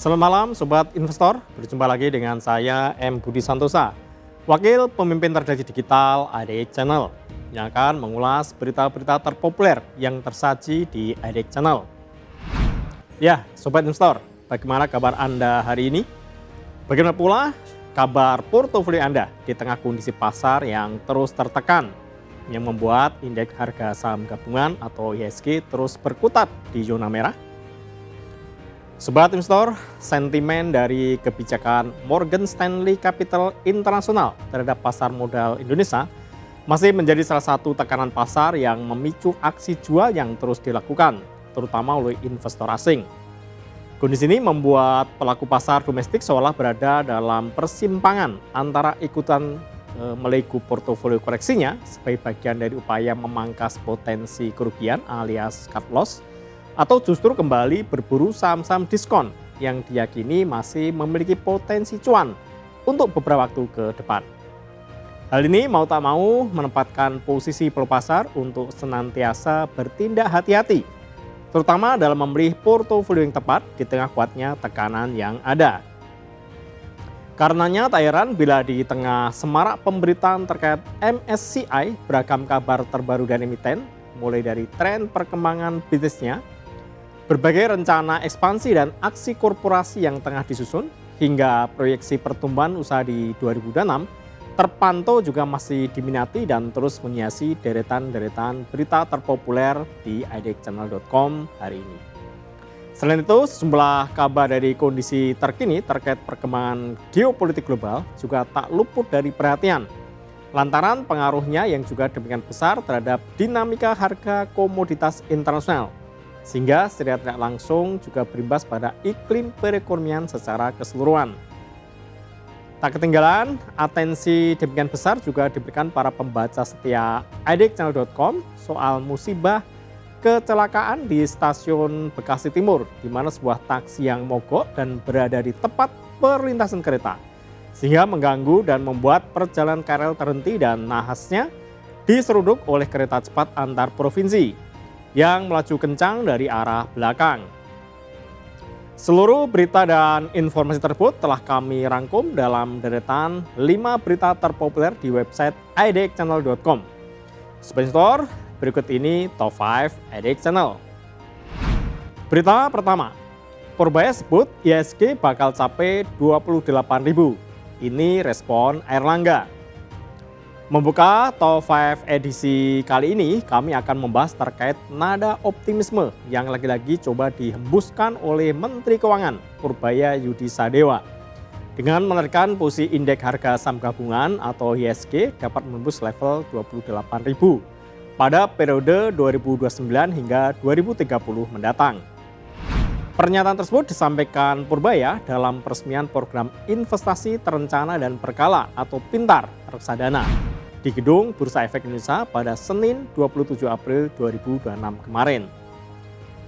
Selamat malam Sobat Investor, berjumpa lagi dengan saya M. Budi Santosa, Wakil Pemimpin Terjadi Digital IDX Channel, yang akan mengulas berita-berita terpopuler yang tersaji di IDX Channel. Ya, Sobat Investor, bagaimana kabar Anda hari ini? Bagaimana pula kabar portofolio Anda di tengah kondisi pasar yang terus tertekan, yang membuat indeks harga saham gabungan atau IHSG terus berkutat di zona merah? Sobat Investor, sentimen dari kebijakan Morgan Stanley Capital International terhadap pasar modal Indonesia masih menjadi salah satu tekanan pasar yang memicu aksi jual yang terus dilakukan, terutama oleh investor asing. Kondisi ini membuat pelaku pasar domestik seolah berada dalam persimpangan antara ikutan melegu portofolio koreksinya sebagai bagian dari upaya memangkas potensi kerugian alias cut loss, atau justru kembali berburu saham-saham diskon yang diyakini masih memiliki potensi cuan untuk beberapa waktu ke depan. Hal ini mau tak mau menempatkan posisi pelaku pasar untuk senantiasa bertindak hati-hati, terutama dalam memilih portofolio yang tepat di tengah kuatnya tekanan yang ada. Karenanya tak heran bila di tengah semarak pemberitaan terkait MSCI beragam kabar terbaru dari emiten, mulai dari tren perkembangan bisnisnya, berbagai rencana ekspansi dan aksi korporasi yang tengah disusun, hingga proyeksi pertumbuhan usaha di 2026 terpantau juga masih diminati dan terus menghiasi deretan-deretan berita terpopuler di idxchannel.com hari ini. Selain itu, sejumlah kabar dari kondisi terkini terkait perkembangan geopolitik global juga tak luput dari perhatian, lantaran pengaruhnya yang juga demikian besar terhadap dinamika harga komoditas internasional, sehingga secara tidak langsung juga berimbas pada iklim perekonomian secara keseluruhan. Tak ketinggalan, atensi demikian besar juga diberikan para pembaca setia idxchannel.com soal musibah kecelakaan di stasiun Bekasi Timur, di mana sebuah taksi yang mogok dan berada di tepat perlintasan kereta, sehingga mengganggu dan membuat perjalanan KRL terhenti dan nahasnya diseruduk oleh kereta cepat antar provinsi yang melaju kencang dari arah belakang. Seluruh berita dan informasi tersebut telah kami rangkum dalam deretan 5 berita terpopuler di website idxchannel.com. Sobat Investor, berikut ini top 5 IDX Channel. Berita pertama, Purbaya sebut IHSG bakal capai 28.000. Ini respon Airlangga. Membuka top 5 edisi kali ini, kami akan membahas terkait nada optimisme yang lagi-lagi coba dihembuskan oleh Menteri Keuangan Purbaya Yudi Sadewa dengan menaikkan posisi indeks harga saham gabungan atau IHSG dapat menembus level 28.000 pada periode 2029 hingga 2030 mendatang. Pernyataan tersebut disampaikan Purbaya dalam peresmian program investasi terencana dan berkala atau PINTAR reksadana di Gedung Bursa Efek Indonesia pada Senin 27 April 2026 kemarin.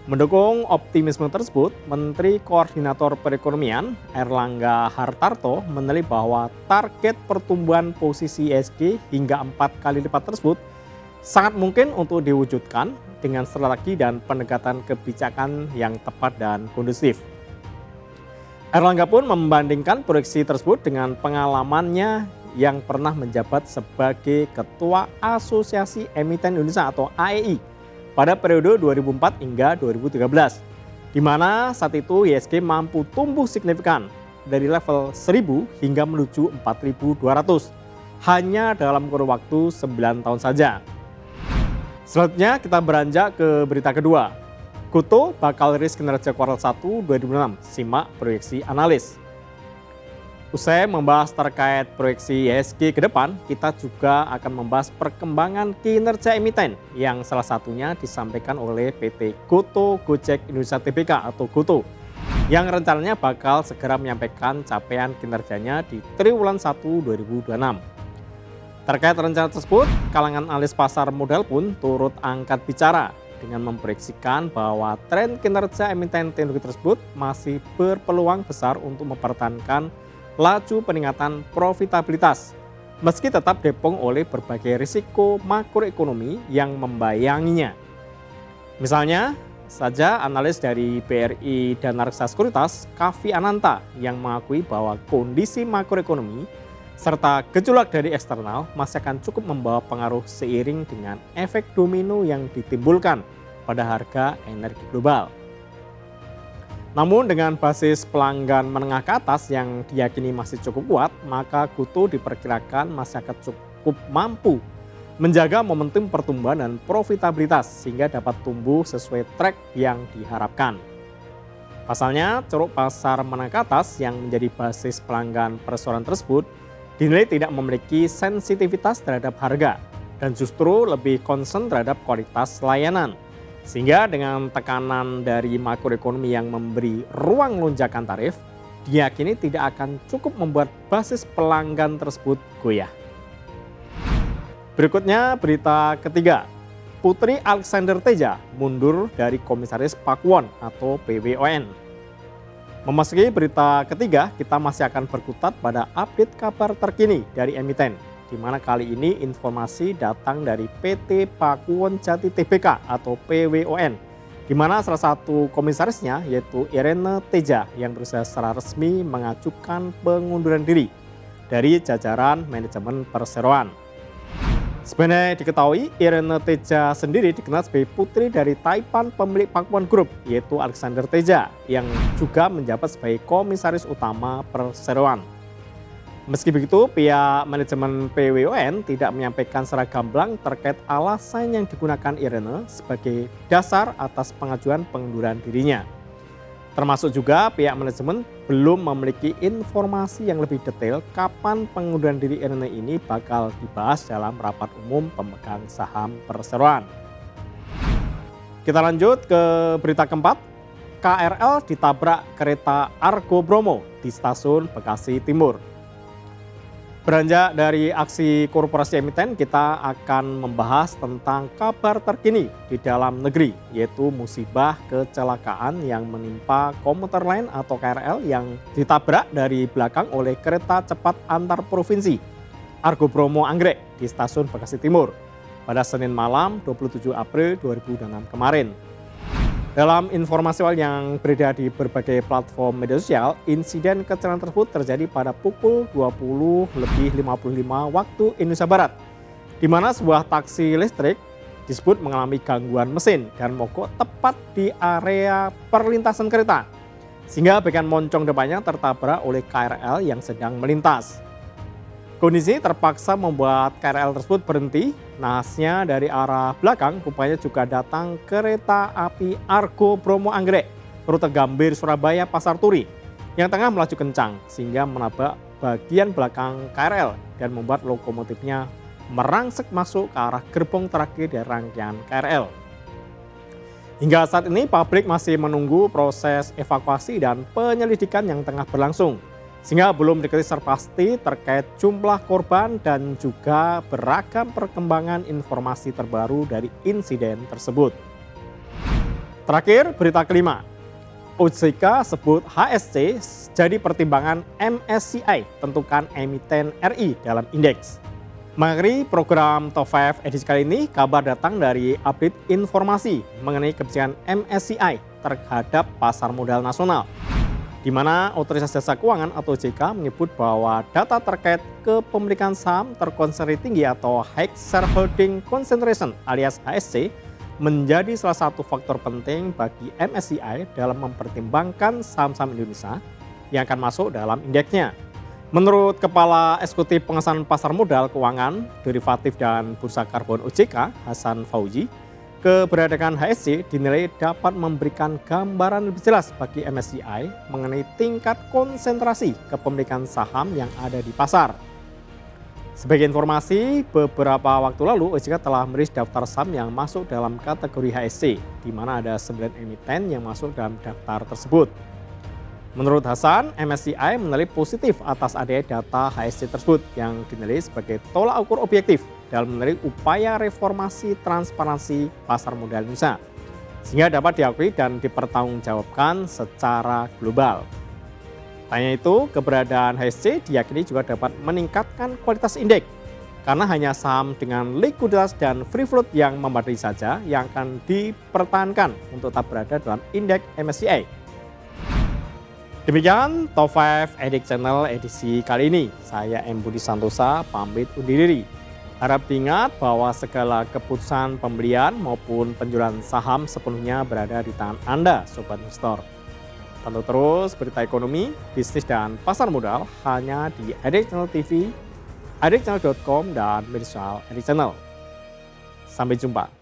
Mendukung optimisme tersebut, Menteri Koordinator Perekonomian Airlangga Hartarto menilai bahwa target pertumbuhan posisi IHSG hingga 4 kali lipat tersebut sangat mungkin untuk diwujudkan dengan strategi dan pendekatan kebijakan yang tepat dan kondusif. Airlangga pun membandingkan proyeksi tersebut dengan pengalamannya yang pernah menjabat sebagai Ketua Asosiasi Emiten Indonesia atau AEI pada periode 2004 hingga 2013, di mana saat itu IHSG mampu tumbuh signifikan dari level 1.000 hingga menuju 4.200 hanya dalam kurun waktu 9 tahun saja. Selanjutnya kita beranjak ke berita kedua. Gotoh bakal rilis kinerja kuartal 1 2006, simak proyeksi analis. Usai membahas terkait proyeksi IHSG ke depan, kita juga akan membahas perkembangan kinerja emiten yang salah satunya disampaikan oleh PT Gotoh Gojek Indonesia Tbk atau Gotoh, yang rencananya bakal segera menyampaikan capaian kinerjanya di triwulan 1 2026. Terkait rencana tersebut, kalangan analis pasar modal pun turut angkat bicara dengan memproyeksikan bahwa tren kinerja emiten teknologi tersebut masih berpeluang besar untuk mempertahankan laju peningkatan profitabilitas, meski tetap dipong oleh berbagai risiko makroekonomi yang membayanginya. Misalnya, saja analis dari BRI Dana Reksa Sekuritas, Kavi Ananta, yang mengakui bahwa kondisi makroekonomi serta gejolak dari eksternal masih akan cukup membawa pengaruh seiring dengan efek domino yang ditimbulkan pada harga energi global. Namun dengan basis pelanggan menengah ke atas yang diyakini masih cukup kuat, maka Kutu diperkirakan masih akan cukup mampu menjaga momentum pertumbuhan dan profitabilitas sehingga dapat tumbuh sesuai track yang diharapkan. Pasalnya, ceruk pasar menengah ke atas yang menjadi basis pelanggan perseroan tersebut dinilai tidak memiliki sensitivitas terhadap harga dan justru lebih concern terhadap kualitas layanan. Sehingga dengan tekanan dari makroekonomi yang memberi ruang lonjakan tarif, diyakini tidak akan cukup membuat basis pelanggan tersebut goyah. Berikutnya berita ketiga, Putri Alexander Teja mundur dari Komisaris Pakuwon atau PWON. Memasuki berita ketiga, kita masih akan berkutat pada update kabar terkini dari emiten, di mana kali ini informasi datang dari PT Pakuwon Jati Tbk atau PWON, di mana salah satu komisarisnya yaitu Irene Teja yang berusaha secara resmi mengajukan pengunduran diri dari jajaran manajemen perseroan. Sebenarnya diketahui, Irene Teja sendiri dikenal sebagai putri dari Taipan pemilik Pakuwon Group, yaitu Alexander Teja, yang juga menjabat sebagai komisaris utama perseroan. Meski begitu, pihak manajemen PWON tidak menyampaikan secara gamblang terkait alasan yang digunakan Irene sebagai dasar atas pengajuan pengunduran dirinya. Termasuk juga pihak manajemen belum memiliki informasi yang lebih detail kapan pengunduran diri Irene ini bakal dibahas dalam rapat umum pemegang saham perseroan. Kita lanjut ke berita keempat, KRL ditabrak kereta Argo Bromo di stasiun Bekasi Timur. Beranjak dari aksi korporasi emiten, kita akan membahas tentang kabar terkini di dalam negeri, yaitu musibah kecelakaan yang menimpa komuter lain atau KRL yang ditabrak dari belakang oleh kereta cepat antar provinsi Argo Bromo Anggrek di stasiun Bekasi Timur pada Senin malam 27 April 2006 kemarin. Dalam informasi awal yang beredar di berbagai platform media sosial, insiden kecelakaan tersebut terjadi pada pukul 20.55 waktu Indonesia Barat, di mana sebuah taksi listrik disebut mengalami gangguan mesin dan mogok tepat di area perlintasan kereta, sehingga bagian moncong depannya tertabrak oleh KRL yang sedang melintas. Kondisi terpaksa membuat KRL tersebut berhenti. Nahasnya dari arah belakang rupanya juga datang kereta api Argo Bromo Anggrek rute Gambir Surabaya Pasar Turi yang tengah melaju kencang sehingga menabrak bagian belakang KRL dan membuat lokomotifnya merangsek masuk ke arah gerbong terakhir dari rangkaian KRL. Hingga saat ini publik masih menunggu proses evakuasi dan penyelidikan yang tengah berlangsung, sehingga belum diketahui secara pasti terkait jumlah korban dan juga beragam perkembangan informasi terbaru dari insiden tersebut. Terakhir, berita kelima, OJK sebut HSC jadi pertimbangan MSCI tentukan emiten RI dalam indeks. Mengakhiri program Top 5 edisi kali ini, kabar datang dari update informasi mengenai kebijakan MSCI terhadap pasar modal nasional, di mana Otoritas Jasa Keuangan atau OJK menyebut bahwa data terkait kepemilikan saham terkonsentrasi tinggi atau High Shareholding Concentration alias HSC menjadi salah satu faktor penting bagi MSCI dalam mempertimbangkan saham-saham Indonesia yang akan masuk dalam indeksnya. Menurut Kepala Eksekutif Pengawasan Pasar Modal Keuangan, Derivatif dan Bursa Karbon OJK, Hasan Fauzi, keberadaan HSC dinilai dapat memberikan gambaran lebih jelas bagi MSCI mengenai tingkat konsentrasi kepemilikan saham yang ada di pasar. Sebagai informasi, beberapa waktu lalu OJK telah merilis daftar saham yang masuk dalam kategori HSC, di mana ada 9 emiten yang masuk dalam daftar tersebut. Menurut Hasan, MSCI menilai positif atas adanya data HSC tersebut yang dinilai sebagai tolak ukur objektif dalam menilai upaya reformasi transparansi pasar modal Indonesia, sehingga dapat diakui dan dipertanggungjawabkan secara global. Tanya itu, keberadaan HSC diyakini juga dapat meningkatkan kualitas indeks Karena hanya saham dengan likuiditas dan free float yang memadai saja yang akan dipertahankan untuk tetap berada dalam indeks MSCI. Demikian Top 5 Edik Channel edisi kali ini. Saya M. Budi Santosa pamit undur diri. Harap diingat bahwa segala keputusan pembelian maupun penjualan saham sepenuhnya berada di tangan Anda, Sobat Investor. Pantau terus berita ekonomi, bisnis, dan pasar modal hanya di Edik Channel TV, edikchannel.com, dan media sosial Edik Channel. Sampai jumpa.